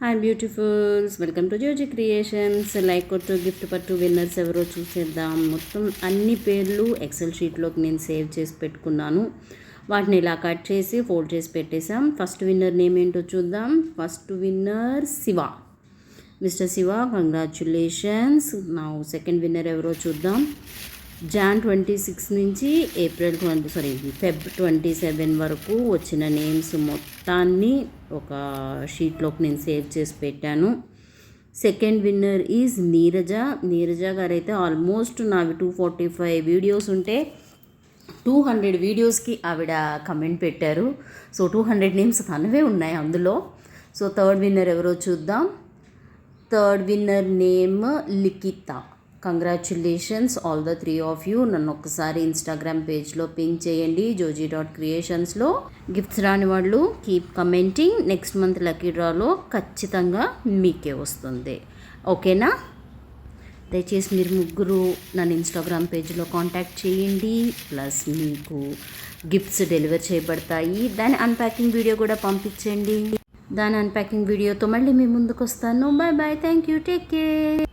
Hi beautifuls, welcome to Jyoji.creations. Like కొట్టు gift పట్టు winners ఎవరో చూసేద్దాం. మొత్తం అన్ని పేర్లు ఎక్సెల్ షీట్లోకి నేను సేవ్ చేసి పెట్టుకున్నాను. వాటిని ఇలా కట్ చేసి ఫోల్డ్ చేసి పెట్టేసాం. ఫస్ట్ విన్నర్ నేమ్ ఏంటో చూద్దాం. First winner Shiva, mister Shiva, congratulations. నా సెకండ్ విన్నర్ ఎవరో చూద్దాం. Jan 26 నుంచి Feb 27 వరకు వచ్చిన నేమ్స్ మొత్తాన్ని ఒక షీట్లోకి నేను సేవ్ చేసి పెట్టాను. సెకండ్ విన్నర్ ఈజ్ నీరజ గారు అయితే ఆల్మోస్ట్ నావి 245 వీడియోస్ ఉంటే 200 వీడియోస్కి ఆవిడ కమెంట్ పెట్టారు. సో 200 నేమ్స్ తనవే ఉన్నాయి అందులో. సో థర్డ్ విన్నర్ ఎవరో చూద్దాం. Third winner name Likhitha. Congratulations all the 3 of you. నన్ను ఒక్కసారి ఇన్స్టాగ్రామ్ పేజ్లో పింక్ చేయండి. Jyoji.creationsలో గిఫ్ట్స్ రాని వాళ్ళు keep commenting. Next month lucky డ్రాలో ఖచ్చితంగా మీకే వస్తుంది, ఓకేనా? దయచేసి మీరు ముగ్గురు నన్ను ఇన్స్టాగ్రామ్ పేజ్లో కాంటాక్ట్ చేయండి. ప్లస్ మీకు గిఫ్ట్స్ డెలివర్ చేయబడతాయి. దాని అన్ప్యాకింగ్ వీడియో కూడా పంపించండి. దాని అన్ప్యాకింగ్ వీడియోతో మళ్ళీ మీ ముందుకు వస్తాను. Bye bye, thank you, take care.